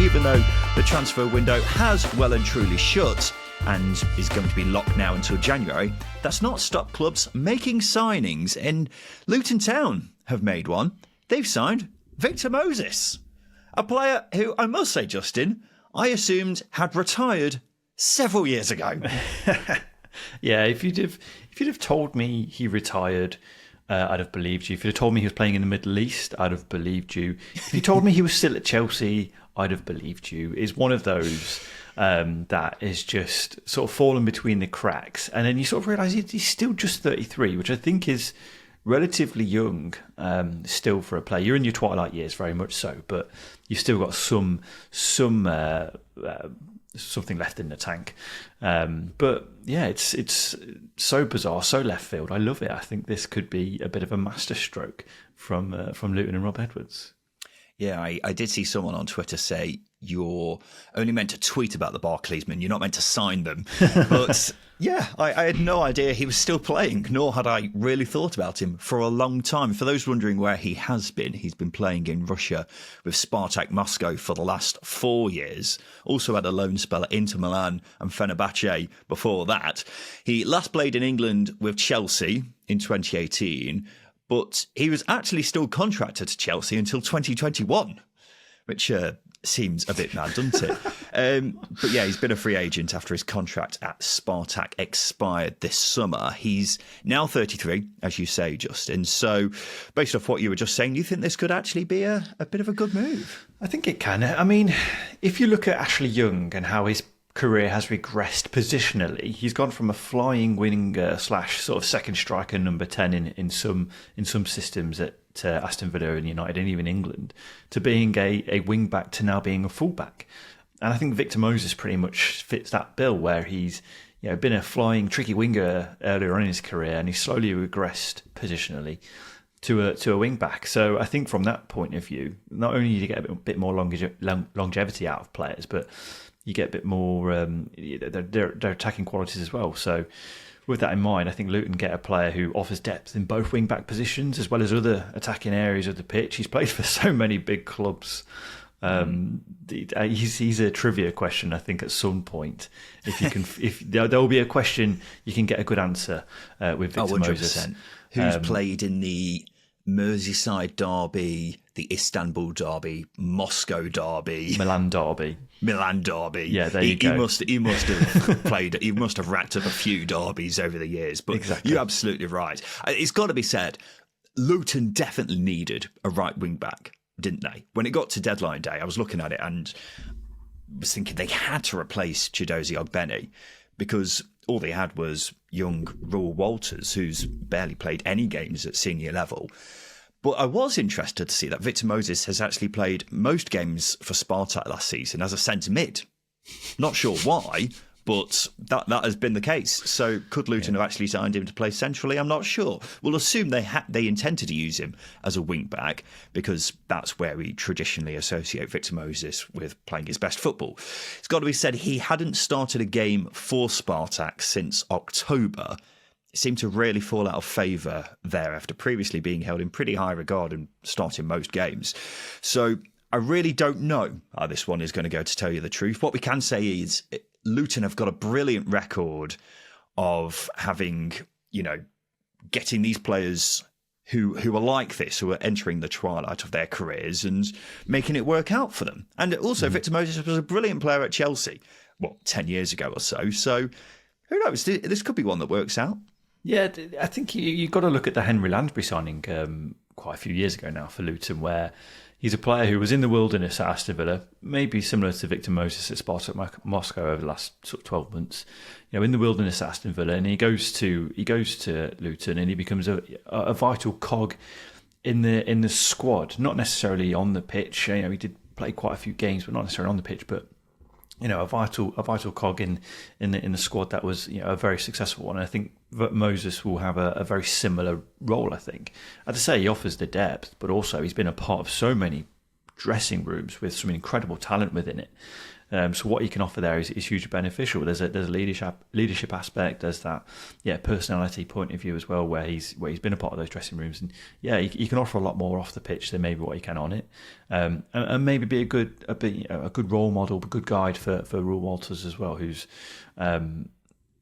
even though the transfer window has well and truly shut and is going to be locked now until January, that's not stopped clubs making signings. And Luton Town have made one. They've signed Victor Moses, a player who, I must say, Justin, I assumed had retired several years ago. Yeah, if you'd have told me he retired, I'd have believed you. If you'd have told me he was playing in the Middle East, I'd have believed you. If you told me he was still at Chelsea, I'd have believed you. It's one of those that is just sort of fallen between the cracks. And then you sort of realise he's still just 33, which I think is relatively young still for a player. You're in your twilight years, very much so, but you've still got something left in the tank. But yeah, it's so bizarre, so left field. I love it. I think this could be a bit of a masterstroke from Luton and Rob Edwards. Yeah, I did see someone on Twitter say you're only meant to tweet about the Barclaysmen, you're not meant to sign them. But yeah, I had no idea he was still playing, nor had I really thought about him for a long time. For those wondering where he has been, he's been playing in Russia with Spartak Moscow for the last 4 years. Also had a loan spell at Inter Milan and Fenerbahce before that. He last played in England with Chelsea in 2018, but he was actually still contracted to Chelsea until 2021, which seems a bit mad, doesn't it? But yeah, he's been a free agent after his contract at Spartak expired this summer. He's now 33, as you say, Justin. So based off what you were just saying, do you think this could actually be a bit of a good move? I think it can. I mean, if you look at Ashley Young and how his career has regressed positionally, he's gone from a flying winger / sort of second striker, number 10 in some systems at Aston Villa and United and even England, to being a wing back to now being a full back. And I think Victor Moses pretty much fits that bill, where he's been a flying tricky winger earlier on in his career, and he's slowly regressed positionally to a wing back. So I think from that point of view, not only do you get a bit more longevity out of players, but you get a bit more their attacking qualities as well. So with that in mind, I think Luton get a player who offers depth in both wing-back positions as well as other attacking areas of the pitch. He's played for so many big clubs. He's a trivia question, I think, at some point. If you can, if there will be a question, you can get a good answer with Victor Moses. Who's played in the Merseyside derby, the Istanbul derby, Moscow derby, Milan derby. Yeah, there you go. He must have played. He must have racked up a few derbies over the years. But exactly. You're absolutely right. It's got to be said, Luton definitely needed a right wing back, didn't they? When it got to deadline day, I was looking at it and was thinking they had to replace Chidozie Ogbene, because all they had was young Raul Walters, who's barely played any games at senior level. But I was interested to see that Victor Moses has actually played most games for Spartak last season as a centre mid. Not sure why, but that has been the case. So could Luton have actually signed him to play centrally? I'm not sure. We'll assume they intended to use him as a wing back, because that's where we traditionally associate Victor Moses with playing his best football. It's got to be said, he hadn't started a game for Spartak since October. It seemed to really fall out of favour there after previously being held in pretty high regard and starting most games. So I really don't know how this one is going to go, to tell you the truth. What we can say is Luton have got a brilliant record of having, getting these players who are like this, who are entering the twilight of their careers and making it work out for them. And also, Victor Moses was a brilliant player at Chelsea, 10 years ago or so. So who knows? This could be one that works out. Yeah, I think you've got to look at the Henry Lansbury signing quite a few years ago now for Luton, where he's a player who was in the wilderness at Aston Villa, maybe similar to Victor Moses at Spartak Moscow over the last sort of 12 months. In the wilderness at Aston Villa, and he goes to Luton, and he becomes a vital cog in the squad, not necessarily on the pitch. He did play quite a few games, but not necessarily on the pitch, but a vital cog in the squad that was a very successful one. And I think Moses will have a very similar role. I think, as I say, he offers the depth, but also he's been a part of so many dressing rooms with some incredible talent within it. So what he can offer there is hugely beneficial. There's a leadership aspect. There's that personality point of view as well, where he's been a part of those dressing rooms, and he can offer a lot more off the pitch than maybe what he can on it, and maybe be a good role model, a good guide for Roel Walters as well, who's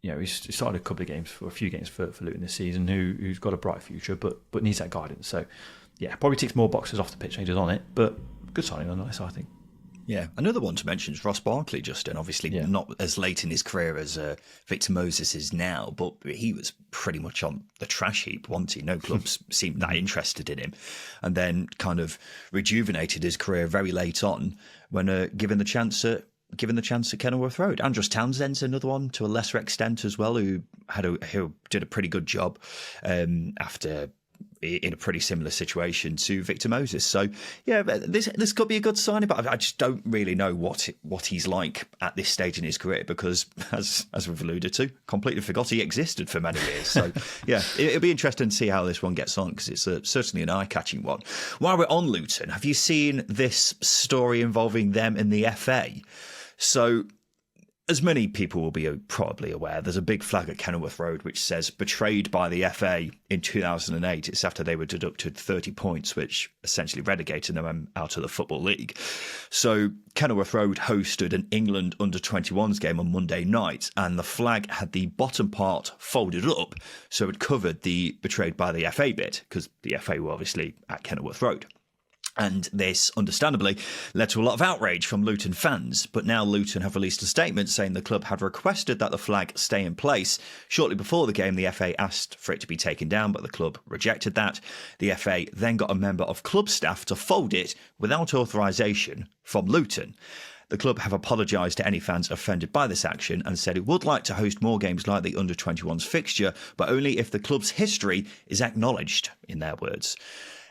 he's started a few games for Luton this season, who's got a bright future, but needs that guidance. So probably ticks more boxes off the pitch than he does on it, but good signing nonetheless, I think. Yeah, another one to mention is Ross Barkley, Justin. Obviously, not as late in his career as Victor Moses is now, but he was pretty much on the trash heap, wasn't he? No clubs seemed that interested in him, and then kind of rejuvenated his career very late on when given the chance at Kenilworth Road. Andros Townsend's another one to a lesser extent as well, who did a pretty good job after. In a pretty similar situation to Victor Moses. So, this could be a good signing, but I just don't really know what he's like at this stage in his career because, as we've alluded to, completely forgot he existed for many years. So, it'll be interesting to see how this one gets on because it's certainly an eye-catching one. While we're on Luton, have you seen this story involving them in the FA? So, as many people will be probably aware, there's a big flag at Kenilworth Road which says betrayed by the FA in 2008. It's after they were deducted 30 points, which essentially relegated them out of the Football League. So Kenilworth Road hosted an England under-21s game on Monday night, and the flag had the bottom part folded up, so it covered the betrayed by the FA bit, because the FA were obviously at Kenilworth Road. And this, understandably, led to a lot of outrage from Luton fans. But now Luton have released a statement saying the club had requested that the flag stay in place. Shortly before the game, the FA asked for it to be taken down, but the club rejected that. The FA then got a member of club staff to fold it without authorisation from Luton. The club have apologised to any fans offended by this action and said it would like to host more games like the under-21s fixture, but only if the club's history is acknowledged, in their words.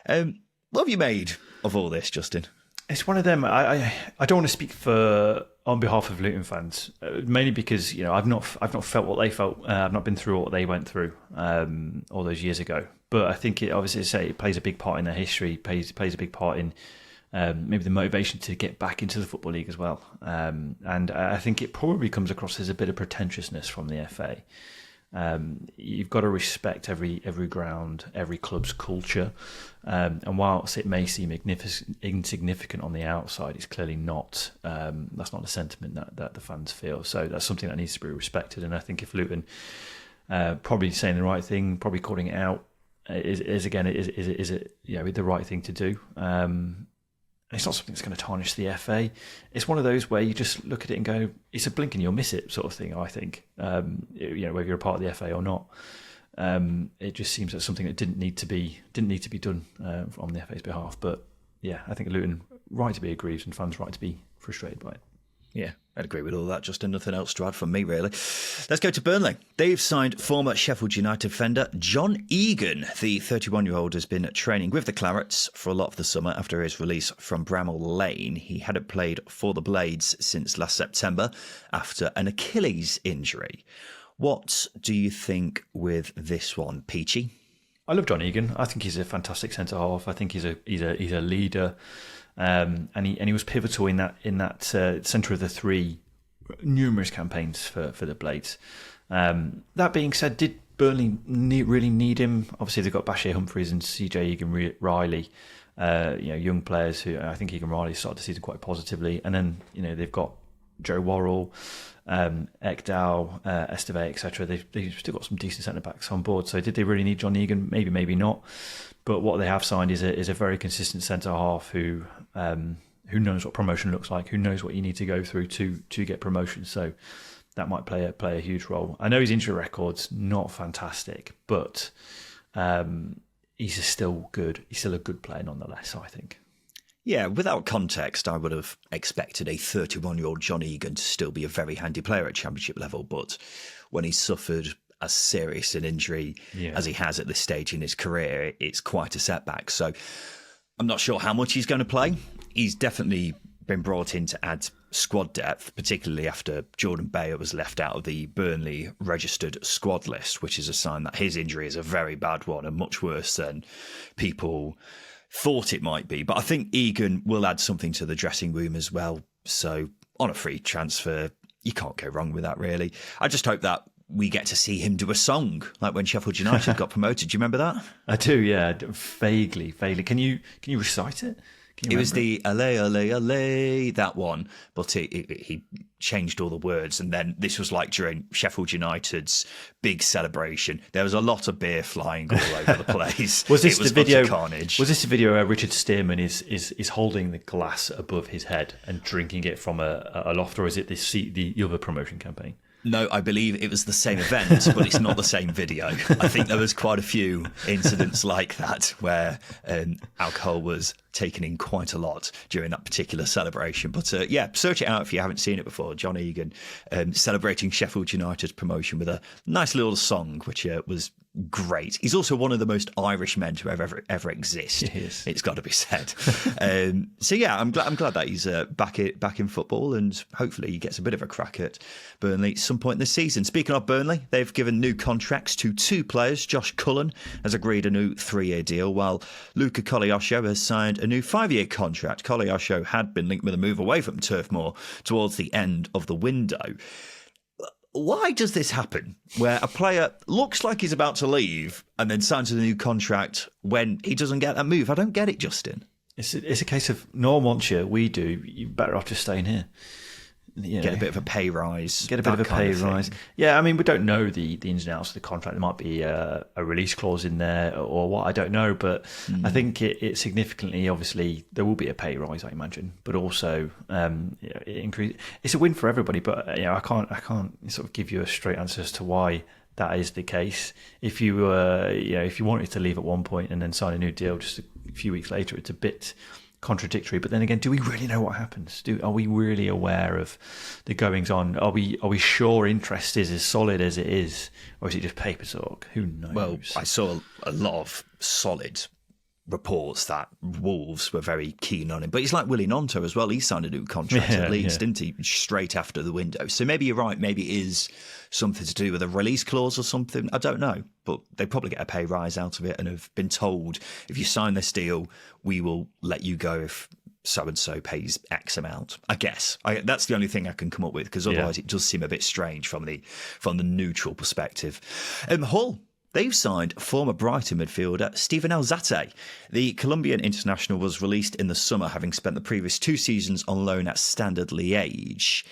What have you made of all this, Justin? It's one of them. I don't want to speak on behalf of Luton fans, mainly because I've not felt what they felt. I've not been through what they went through all those years ago. But I think it plays a big part in their history. Plays a big part in maybe the motivation to get back into the Football League as well. And I think it probably comes across as a bit of pretentiousness from the FA. You've got to respect every ground, every club's culture, and whilst it may seem insignificant on the outside, it's clearly not. That's not the sentiment that the fans feel. So that's something that needs to be respected. And I think if Luton probably saying the right thing, probably calling it out, is it the right thing to do? It's not something that's going to tarnish the FA. It's one of those where you just look at it and go, it's a blink and you'll miss it sort of thing, I think. Whether you're a part of the FA or not. It just seems like something that didn't need to be done on the FA's behalf. But I think Luton right to be aggrieved and fans right to be frustrated by it. Yeah, I'd agree with all that, Justin. Nothing else to add from me, really. Let's go to Burnley. They've signed former Sheffield United defender John Egan. The 31-year-old has been training with the Clarets for a lot of the summer after his release from Bramall Lane. He hadn't played for the Blades since last September after an Achilles injury. What do you think with this one, Peachy? I love John Egan. I think he's a fantastic centre-half. I think he's a leader. And he was pivotal in that centre of the three numerous campaigns for the Blades. That being said, did Burnley really need him? Obviously, they've got Bashir Humphreys and CJ Egan-Riley, young players who I think Egan-Riley started the season quite positively. And then they've got Joe Worrell, Ekdal, Esteve, etc. They've still got some decent centre backs on board. So did they really need John Egan? Maybe not. But what they have signed is a very consistent centre half who knows what promotion looks like, who knows what you need to go through to get promotion. So that might play a huge role. I know his injury record's not fantastic, but he's still good. He's still a good player nonetheless, I think. Yeah, without context, I would have expected a 31-year-old John Egan to still be a very handy player at Championship level. But when he suffered as serious an injury as he has at this stage in his career, it's quite a setback. So I'm not sure how much he's going to play. He's definitely been brought in to add squad depth, particularly after Jordan Bayer was left out of the Burnley registered squad list, which is a sign that his injury is a very bad one and much worse than people thought it might be. But I think Egan will add something to the dressing room as well. So on a free transfer, you can't go wrong with that, really. I just hope that we get to see him do a song, like when Sheffield United got promoted. Do you remember that? I do, yeah, vaguely. Can you recite it? It was the "Allez, allez, allez," that one, but he changed all the words. And then this was like during Sheffield United's big celebration. There was a lot of beer flying all over the place. Was this it was the video? Carnage. Was this the video where Richard Stearman is holding the glass above his head and drinking it from a loft, or is it the other promotion campaign? No, I believe it was the same event, but it's not the same video. I think there was quite a few incidents like that where alcohol was taken in quite a lot during that particular celebration. But yeah, search it out if you haven't seen it before. John Egan celebrating Sheffield United's promotion with a nice little song, which was great. He's also one of the most Irish men to ever exist. It's got to be said. So yeah, I'm glad that he's back in football, and hopefully he gets a bit of a crack at Burnley at some point this season. Speaking of Burnley, they've given new contracts to 2 players. Josh Cullen has agreed a new 3-year deal, while Luca Koleosho has signed a new 5-year contract. Koleosho had been linked with a move away from Turf Moor towards the end of the window. Why does this happen, where a player looks like he's about to leave and then signs a new contract when he doesn't get that move? I don't get it, Justin. It's a case of no one wants you, we do. You're better off just staying here. Get a bit of a pay rise. Get a bit of a pay rise. Yeah, I mean, we don't know the ins and outs of the contract. There might be a release clause in there or what, I don't know. But I think it significantly, obviously, there will be a pay rise, I imagine. But also, it increase. It's a win for everybody. But I can't sort of give you a straight answer as to why that is the case. If you if you wanted to leave at one point and then sign a new deal just a few weeks later, it's a bit contradictory. But then again, do we really know what happens? Are we really aware of the goings on? Are we sure interest is as solid as it is, or is it just paper talk? Who knows? Well, I saw a lot of solid reports that Wolves were very keen on him, but he's like Willie Gnonto as well. He signed a new contract at Leeds, didn't he? Straight after the window. So maybe you're right. Maybe it is something to do with a release clause or something. I don't know, but they probably get a pay rise out of it and have been told, if you sign this deal, we will let you go if so-and-so pays X amount. I guess that's the only thing I can come up with, because otherwise it does seem a bit strange from the neutral perspective. Hull, they've signed former Brighton midfielder Steven Alzate. The Colombian international was released in the summer, having spent the previous 2 seasons on loan at Standard Liège.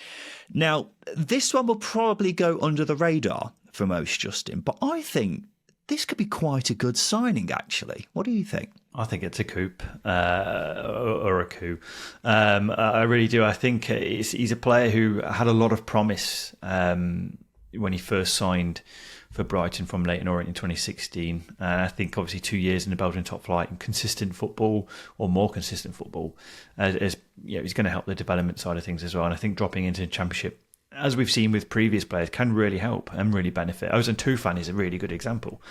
Now, this one will probably go under the radar for most, Justin, but I think this could be quite a good signing, actually. What do you think? I think it's a coup or a coup. I really do. I think he's a player who had a lot of promise when he first signed for Brighton from Leyton Orient in 2016. And I think obviously 2 years in the Belgian top flight and consistent football, or more consistent football, is going to help the development side of things as well. And I think dropping into the Championship, as we've seen with previous players, can really help and really benefit. Ozan Tufan is a really good example.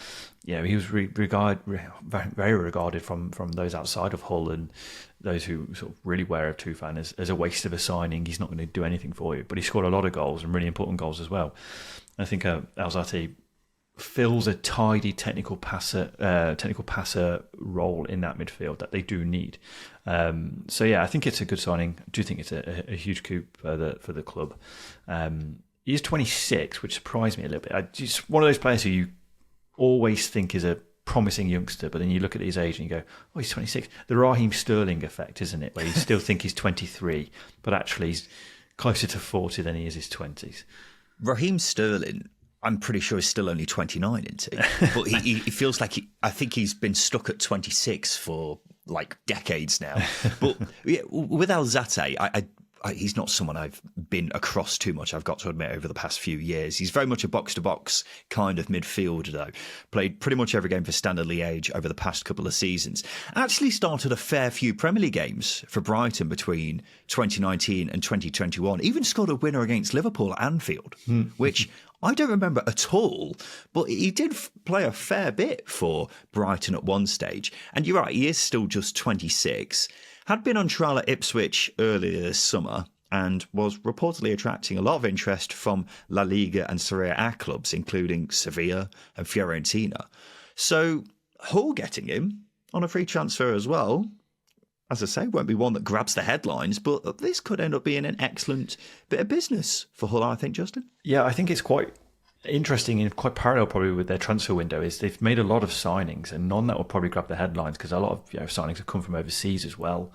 He was very regarded from those outside of Hull and those who sort of really aware of Tufan as a waste of a signing. He's not going to do anything for you, but he scored a lot of goals and really important goals as well. I think Alzate fills a tidy technical passer role in that midfield that they do need. So yeah, I think it's a good signing. I do think it's a huge coup for the club. He's 26, which surprised me a little bit. Just one of those players who you always think is a promising youngster, but then you look at his age and you go, oh, he's 26. The Raheem Sterling effect, isn't it? Where you still think he's 23, but actually he's closer to 40 than he is his 20s. Raheem Sterling, I'm pretty sure he's still only 29, isn't he? But he feels like I think he's been stuck at 26 for like decades now. But yeah, with Alzate, he's not someone I've been across too much, I've got to admit, over the past few years. He's very much a box-to-box kind of midfielder, though. Played pretty much every game for Standard Liège over the past couple of seasons. Actually started a fair few Premier League games for Brighton between 2019 and 2021. Even scored a winner against Liverpool at Anfield, which I don't remember at all, but he did play a fair bit for Brighton at one stage. And you're right, he is still just 26. Had been on trial at Ipswich earlier this summer and was reportedly attracting a lot of interest from La Liga and Serie A clubs, including Sevilla and Fiorentina. So Hull getting him on a free transfer as well. as I say, won't be one that grabs the headlines, but this could end up being an excellent bit of business for Hull, I think, Justin. Yeah, I think it's quite interesting and quite parallel probably with their transfer window is they've made a lot of signings and none that will probably grab the headlines because a lot of signings have come from overseas as well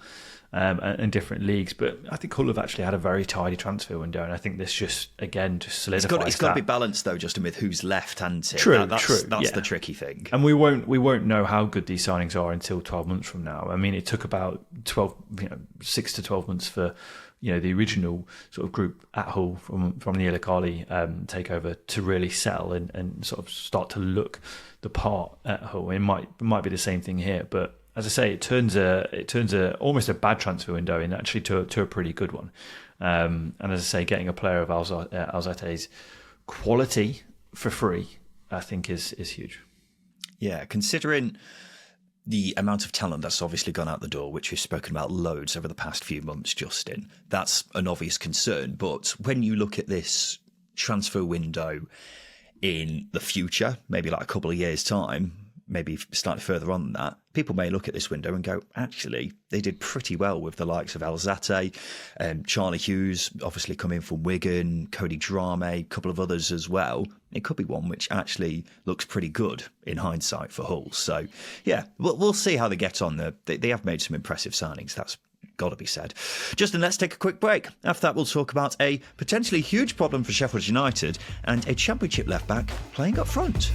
and different leagues. But I think Hull have actually had a very tidy transfer window, and I think this just solidifies it's got to be balanced though, Justin, with who's left, hasn't it? True, that's the tricky thing. And we won't know how good these signings are until 12 months from now. I mean, it took about 6 to 12 months for the original sort of group at Hull from the Ilakali takeover to really settle and sort of start to look the part at Hull. It might be the same thing here, but as I say, it turns almost a bad transfer window in actually to a pretty good one. And as I say, getting a player of Alzate's quality for free, I think is huge. Yeah, considering the amount of talent that's obviously gone out the door, which we've spoken about loads over the past few months, Justin, that's an obvious concern. But when you look at this transfer window in the future, maybe like a couple of years' time, maybe slightly further on than that, people may look at this window and go, actually, they did pretty well with the likes of Alzate, Charlie Hughes, obviously coming from Wigan, Cody Drame, a couple of others as well. It could be one which actually looks pretty good in hindsight for Hull. So, yeah, we'll see how they get on. They have made some impressive signings. That's got to be said. Justin, let's take a quick break. After that, we'll talk about a potentially huge problem for Sheffield United and a Championship left-back playing up front.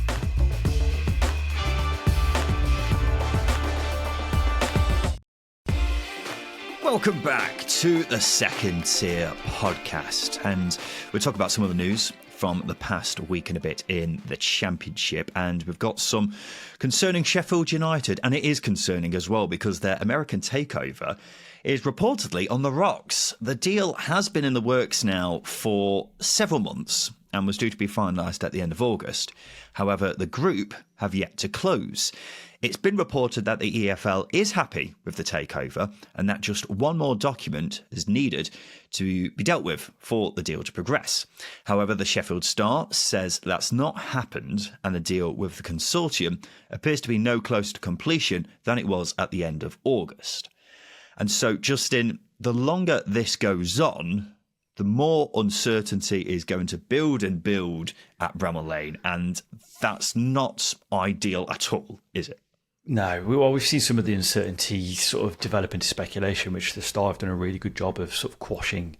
Welcome back to the Second Tier podcast, and we'll talk about some of the news from the past week and a bit in the Championship, and we've got some concerning Sheffield United, and it is concerning as well because their American takeover is reportedly on the rocks. The deal has been in the works now for several months and was due to be finalised at the end of August. However, the group have yet to close. It's been reported that the EFL is happy with the takeover and that just one more document is needed to be dealt with for the deal to progress. However, the Sheffield Star says that's not happened and the deal with the consortium appears to be no closer to completion than it was at the end of August. And so, Justin, the longer this goes on, the more uncertainty is going to build and build at Bramall Lane, and that's not ideal at all, is it? No, we've seen some of the uncertainty sort of develop into speculation, which the Star have done a really good job of sort of quashing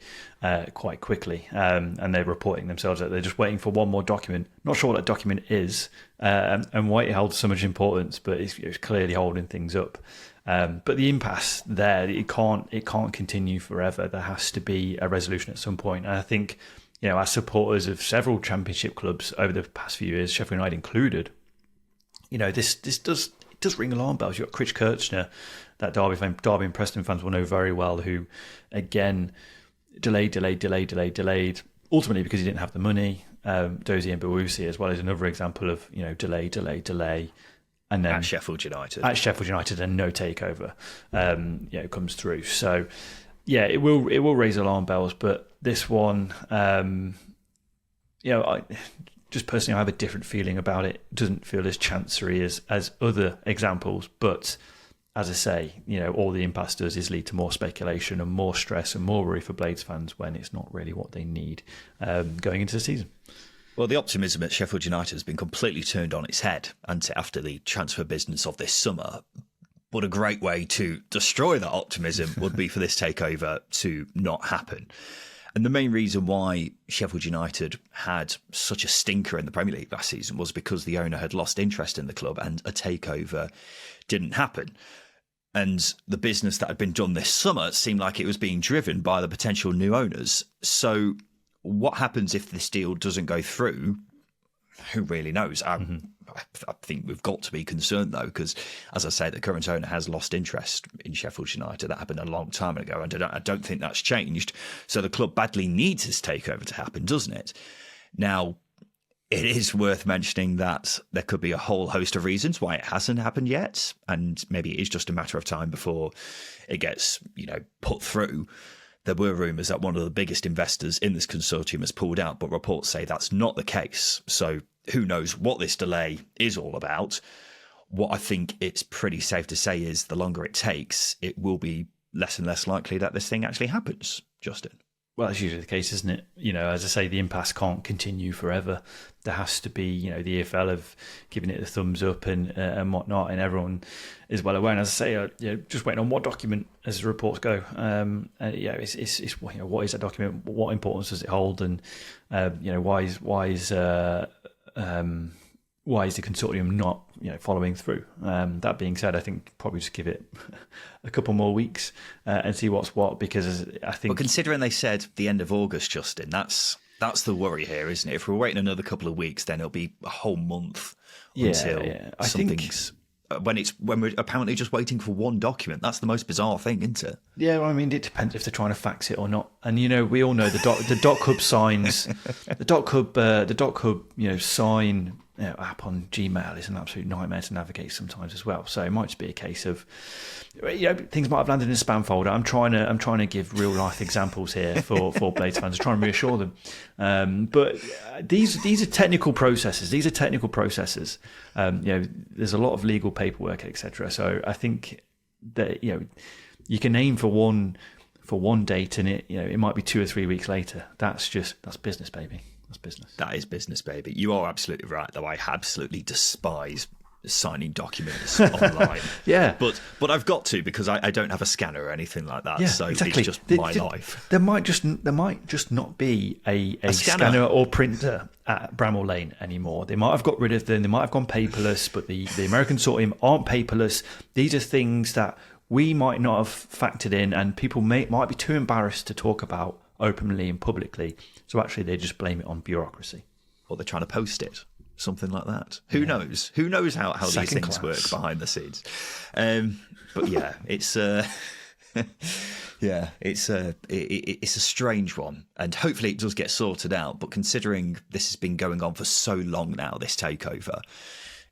quite quickly. And they're reporting themselves that they're just waiting for one more document. Not sure what that document is and why it held so much importance, but it's clearly holding things up. But the impasse there, it can't continue forever. There has to be a resolution at some point. And I think, as supporters of several Championship clubs over the past few years, Sheffield United included, this does ring alarm bells. You've got Chris Kirchner, that Derby and Preston fans will know very well, who again delayed, ultimately because he didn't have the money. Dozie and Owusu as well is another example of delay. And then at Sheffield United and no takeover comes through. So yeah, it will raise alarm bells, but this one I just personally, I have a different feeling about it. It doesn't feel as chancery as other examples, but as I say, all the impasse does is lead to more speculation and more stress and more worry for Blades fans when it's not really what they need going into the season. Well, the optimism at Sheffield United has been completely turned on its head after the transfer business of this summer. But a great way to destroy that optimism would be for this takeover to not happen. And the main reason why Sheffield United had such a stinker in the Premier League last season was because the owner had lost interest in the club and a takeover didn't happen. And the business that had been done this summer seemed like it was being driven by the potential new owners. So what happens if this deal doesn't go through? Who really knows? I think we've got to be concerned, though, because, as I say, the current owner has lost interest in Sheffield United. That happened a long time ago, and I don't think that's changed. So the club badly needs this takeover to happen, doesn't it? Now, it is worth mentioning that there could be a whole host of reasons why it hasn't happened yet, and maybe it is just a matter of time before it gets, put through. There were rumours that one of the biggest investors in this consortium has pulled out, but reports say that's not the case. So who knows what this delay is all about. what I think it's pretty safe to say is the longer it takes, it will be less and less likely that this thing actually happens, Justin. Well, that's usually the case, isn't it? As I say, the impasse can't continue forever. There has to be, the EFL have given it a thumbs up and whatnot, and everyone is well aware. And as I say, just waiting on what document as the reports go. It's what is that document? What importance does it hold? And why is the consortium not following through? That being said, I think probably just give it a couple more weeks and see what's what, because I think. But considering they said the end of August, Justin, that's the worry here, isn't it? If we're waiting another couple of weeks, then it'll be a whole month until something's. When we're apparently just waiting for one document. That's the most bizarre thing, isn't it? Yeah, well, I mean, it depends if they're trying to fax it or not. And we all know the dot hub signs, the dot hub sign app on Gmail is an absolute nightmare to navigate sometimes as well. So it might just be a case of things might have landed in a spam folder. I'm trying to give real life examples here for Blades fans, trying to reassure them. But these are technical processes. There's a lot of legal paperwork, etc. So I think that you can aim for one date, and it might be 2 or 3 weeks later. That's business, baby. That's business. That is business, baby. You are absolutely right, though. I absolutely despise signing documents online. Yeah. But I've got to, because I don't have a scanner or anything like that. Yeah, so exactly. It's just my life. There might just not be a scanner or printer at Bramall Lane anymore. They might have got rid of them. They might have gone paperless, but the American consortium aren't paperless. These are things that we might not have factored in, and people might be too embarrassed to talk about openly and publicly. So actually they just blame it on bureaucracy. Or they're trying to post it. Something like that. Who knows? Who knows how these things work behind the scenes? But yeah, it's it's a strange one, and hopefully it does get sorted out. But considering this has been going on for so long now, this takeover,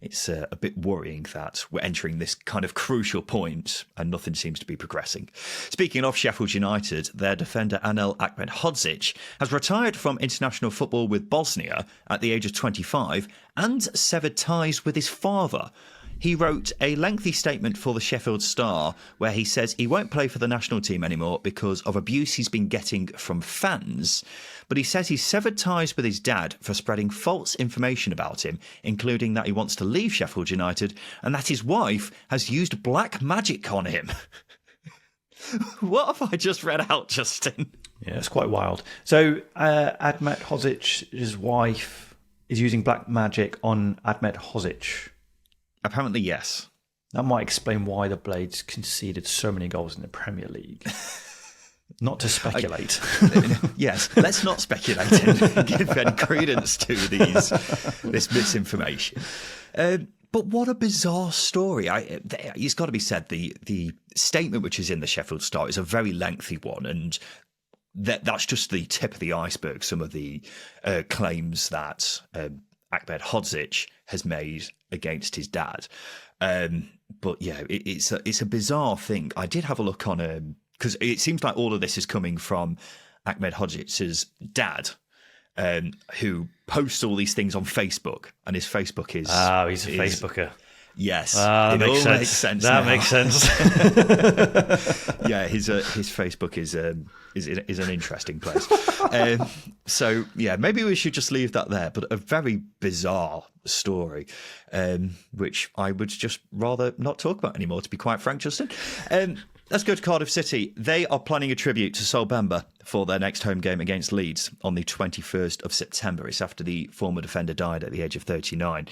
it's a bit worrying that we're entering this kind of crucial point and nothing seems to be progressing. Speaking of Sheffield United, their defender Ahmed Hodzic has retired from international football with Bosnia at the age of 25 and severed ties with his father. He wrote a lengthy statement for the Sheffield Star where he says he won't play for the national team anymore because of abuse he's been getting from fans. But he says he severed ties with his dad for spreading false information about him, including that he wants to leave Sheffield United and that his wife has used black magic on him. What have I just read out, Justin? Yeah, it's quite wild. So Ahmed Hodzic's wife is using black magic on Ahmed Hodzic. Apparently, yes. That might explain why the Blades conceded so many goals in the Premier League. Not to speculate. Yes, let's not speculate and give any credence to this misinformation. But what a bizarre story. It's got to be said, the statement which is in the Sheffield Star is a very lengthy one, and that's just the tip of the iceberg, some of the claims that Ahmed Hodzic has made against his dad. But yeah, it's a bizarre thing. I did have a look on because it seems like all of this is coming from Ahmed Hodzic's dad, who posts all these things on Facebook, and his Facebook is he's a Facebooker. Yes, that makes sense. That makes sense. Yeah, his Facebook is an interesting place. So yeah, maybe we should just leave that there. But a very bizarre story, which I would just rather not talk about anymore, to be quite frank, Justin. Let's go to Cardiff City. They are planning a tribute to Sol Bemba for their next home game against Leeds on the 21st of September. It's after the former defender died at the age of 39.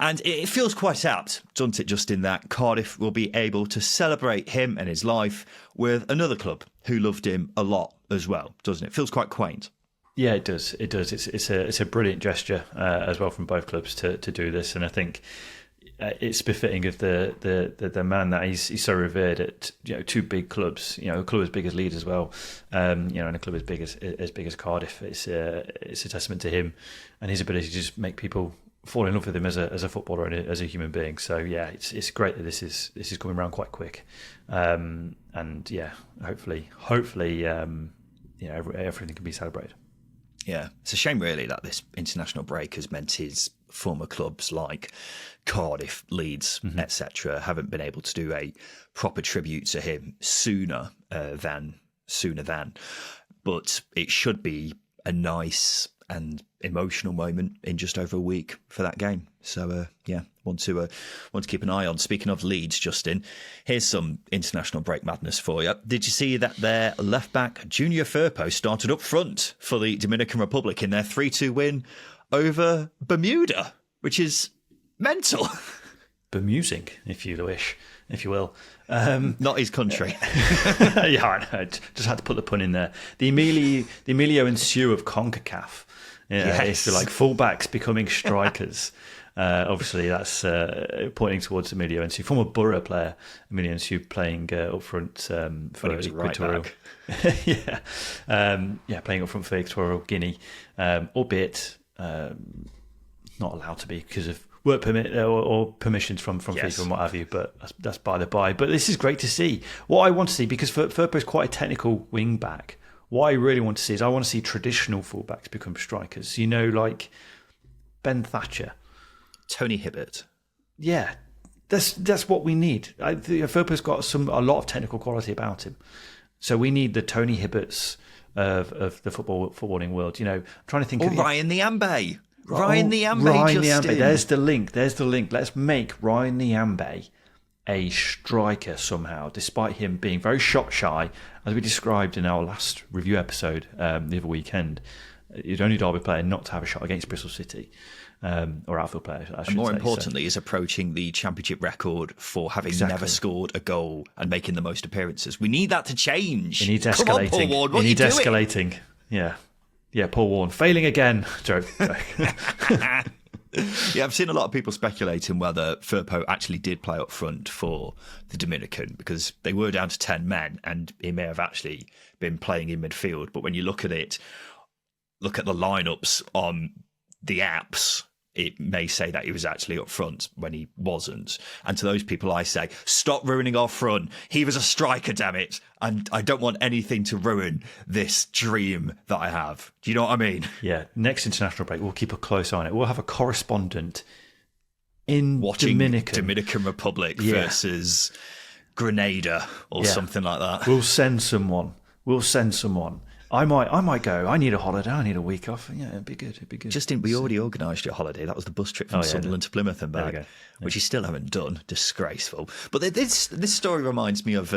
And it feels quite apt, doesn't it, just in that Cardiff will be able to celebrate him and his life with another club who loved him a lot as well, doesn't it? Feels quite quaint. Yeah, it does. It does. It's a brilliant gesture as well from both clubs to do this. And I think it's befitting of the man that he's so revered at two big clubs, a club as big as Leeds as well, and a club as big as Cardiff. It's a testament to him and his ability to just make people fall in love with him as a footballer and as a human being. So yeah, it's great that this is coming around quite quick, and yeah, hopefully everything can be celebrated. Yeah, it's a shame really that this international break has meant his former clubs like Cardiff, Leeds, etc. haven't been able to do a proper tribute to him sooner than. But it should be a nice and emotional moment in just over a week for that game. So want to keep an eye on. Speaking of Leeds, Justin, here's some international break madness for you. Did you see that their left back Junior Firpo started up front for the Dominican Republic in their 3-2 win over Bermuda, which is mental. Bemusing, if you wish, if you will. Not his country. Yeah, I know. Just had to put the pun in there. The Emilio and Sue of CONCACAF. Yeah, yes. It's like fullbacks becoming strikers. Obviously, that's pointing towards Emilio and Sue, former Borough player. Emilio and Sue playing up front for Equatorial. Playing up front for Equatorial Guinea, albeit not allowed to be because of work permit or permissions from FIFA and what have you, but that's by the by. But this is great to see. What I want to see, because Firpo is quite a technical wing back, what I really want to see is I want to see traditional fullbacks become strikers. You know, like Ben Thatcher, Tony Hibbert. Yeah, that's what we need. Firpo's got a lot of technical quality about him, so we need the Tony Hibberts of the footballing world. You know, I'm trying to think. Or Ryan Niambe. Ryan Niambe. There's the link. Let's make Ryan Niambe a striker somehow, despite him being very shot shy, as we described in our last review episode the other weekend. He's only Derby player not to have a shot against Bristol City, or outfield player, I should say. And more importantly, is approaching the championship record for having never scored a goal and making the most appearances. We need that to change. He needs escalating. Come on, Paul Ward, what are you doing? Escalating. Yeah, Paul Warren failing again. Joke. Yeah, I've seen a lot of people speculating whether Firpo actually did play up front for the Dominican, because they were down to 10 men and he may have actually been playing in midfield. But when you look at it, look at the lineups on the apps, it may say that he was actually up front when he wasn't. And to those people, I say, stop ruining our front. He was a striker, damn it. And I don't want anything to ruin this dream that I have. Do you know what I mean? Yeah. Next international break, we'll keep a close eye on it. We'll have a correspondent in watching Dominican Republic versus Grenada or something like that. We'll send someone. I might go. I need a holiday. I need a week off. Yeah, it'd be good. Justin, we already organised your holiday. That was the bus trip from Sunderland to Plymouth and back, which you still haven't done. Disgraceful. But this story reminds me of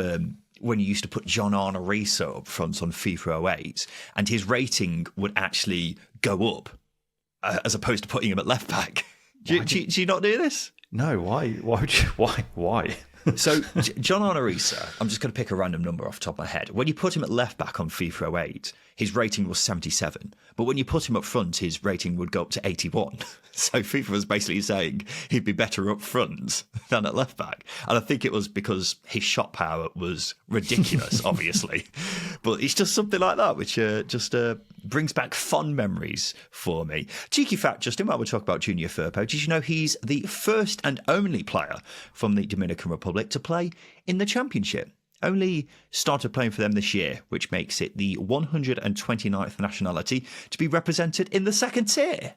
when you used to put John Arnorisa up front on FIFA 08, and his rating would actually go up as opposed to putting him at left back. Do you not do this? No. Why? Why? So, John Arnorisa, I'm just going to pick a random number off the top of my head. When you put him at left back on FIFA 08, his rating was 77. But when you put him up front, his rating would go up to 81. So FIFA was basically saying he'd be better up front than at left back. And I think it was because his shot power was ridiculous, obviously. But it's just something like that, which just brings back fond memories for me. Cheeky fact, Justin, while we talk about Junior Firpo, did you know he's the first and only player from the Dominican Republic to play in the Championship? Only started playing for them this year, which makes it the 129th nationality to be represented in the second tier.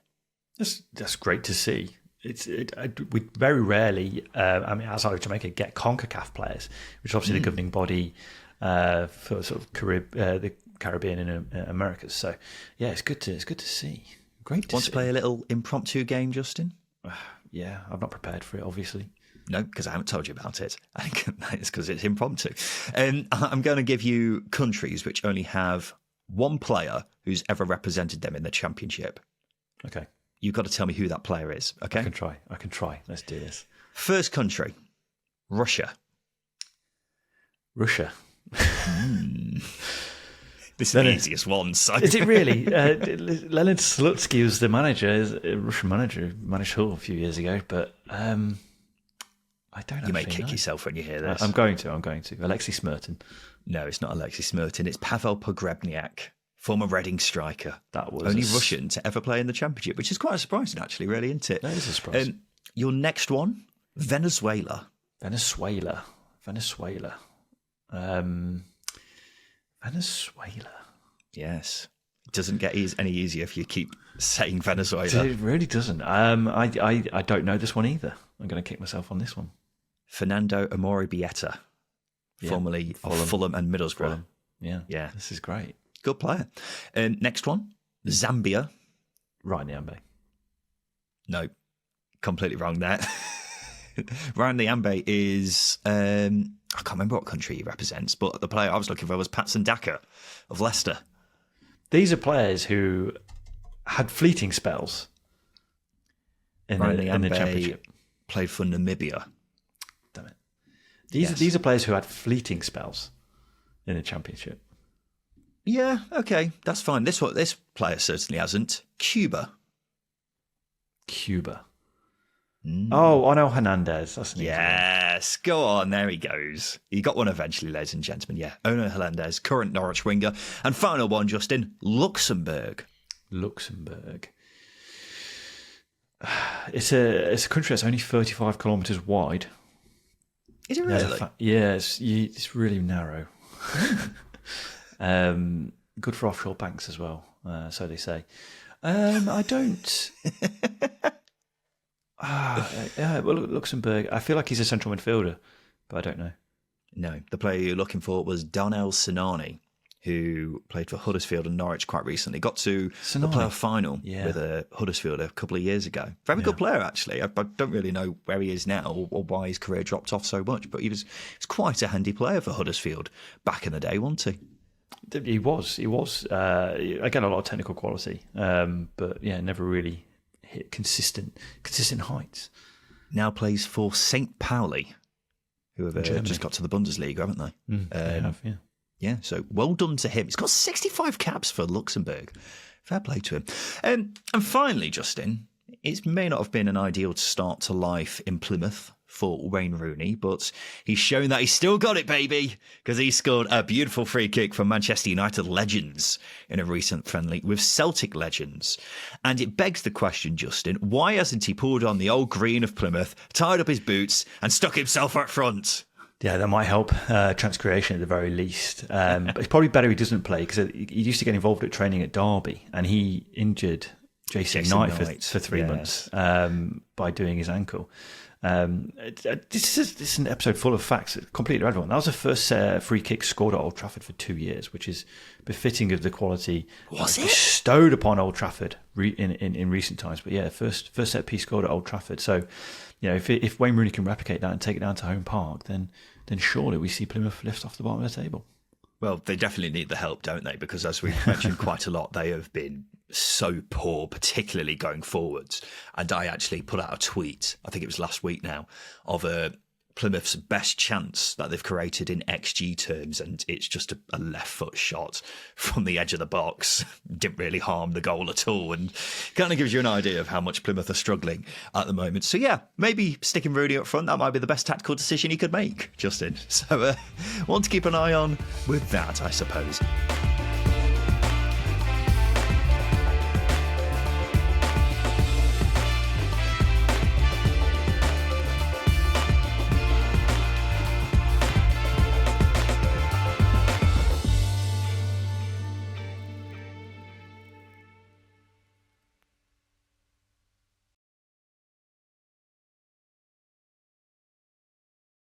That's great to see. We very rarely, outside of Jamaica, get CONCACAF players, which is obviously the governing body for sort of the Caribbean and Americas. So yeah, it's good to see. Great to see. Want to play a little impromptu game, Justin? Yeah, I've not prepared for it, obviously. No, because I haven't told you about it. I think it's because it's impromptu. I'm going to give you countries which only have one player who's ever represented them in the Championship. Okay. You've got to tell me who that player is, okay? I can try. Let's do this. First country, Russia. This is the easiest one. So. Is it really? Leonid Slutsky was the manager, a Russian manager, managed Hull a few years ago, but I don't know. You may kick yourself when you hear this. I'm going to. Alexei Smirtin. No, it's not Alexei Smirtin. It's Pavel Pogrebniak, former Reading striker. That was only Russian to ever play in the Championship, which is quite surprising, actually, really, isn't it? That is a surprise. Your next one, Venezuela. Venezuela. Yes. Doesn't get any easier if you keep saying Venezuela. It really doesn't. I don't know this one either. I'm going to kick myself on this one. Fernando Amorebieta, formerly of Fulham and Middlesbrough. Yeah. This is great. Good player. Next one, Zambia. Ryan Niambe. No, completely wrong there. Ryan Niambe is, I can't remember what country he represents, but the player I was looking for was Patson Daka of Leicester. These are players who had fleeting spells in the championship. Played for Namibia. Damn it. These are players who had fleeting spells in the championship. Yeah, okay, that's fine. This player certainly hasn't. Cuba. Oh, Onel Hernandez. That's an easy one. Yes, go on. There he goes. He got one eventually, ladies and gentlemen. Yeah, Onel Hernandez, current Norwich winger. And final one, Justin, Luxembourg. It's a country that's only 35 kilometres wide. Is it really? It's really narrow. Good for offshore banks as well, so they say. I don't. Well, Luxembourg. I feel like he's a central midfielder, but I don't know. No, the player you're looking for was Darnell Sinani, who played for Huddersfield and Norwich quite recently. Got to the playoff final with Huddersfield a couple of years ago. Very good player, actually. I don't really know where he is now or why his career dropped off so much, but he was quite a handy player for Huddersfield back in the day, wasn't he? He was. Again, a lot of technical quality, but never really hit consistent heights. Now plays for St. Pauli, who have just got to the Bundesliga, haven't they? They have, yeah. Yeah, so well done to him. He's got 65 caps for Luxembourg. Fair play to him. And finally, Justin, it may not have been an ideal start to life in Plymouth for Wayne Rooney, but he's shown that he's still got it, baby, because he scored a beautiful free kick from Manchester United legends in a recent friendly with Celtic legends. And it begs the question, Justin, why hasn't he pulled on the old green of Plymouth, tied up his boots and stuck himself up front? Yeah, that might help chance creation at the very least. But it's probably better he doesn't play, because he used to get involved at training at Derby, and he injured Jason Knight for 3 months by doing his ankle. This is an episode full of facts, completely irrelevant. That was the first free kick scored at Old Trafford for 2 years, which is befitting of the quality bestowed upon Old Trafford in recent times. But first set piece scored at Old Trafford. So, if Wayne Rooney can replicate that and take it down to home park, then surely we see Plymouth lift off the bottom of the table. Well, they definitely need the help, don't they? Because as we've mentioned quite a lot, they have been so poor, particularly going forwards. And I actually put out a tweet, I think it was last week now, of Plymouth's best chance that they've created in XG terms, and it's just a left foot shot from the edge of the box. Didn't really harm the goal at all, and kind of gives you an idea of how much Plymouth are struggling at the moment. So maybe sticking Rooney up front, that might be the best tactical decision he could make, Justin. So one to keep an eye on with that, I suppose.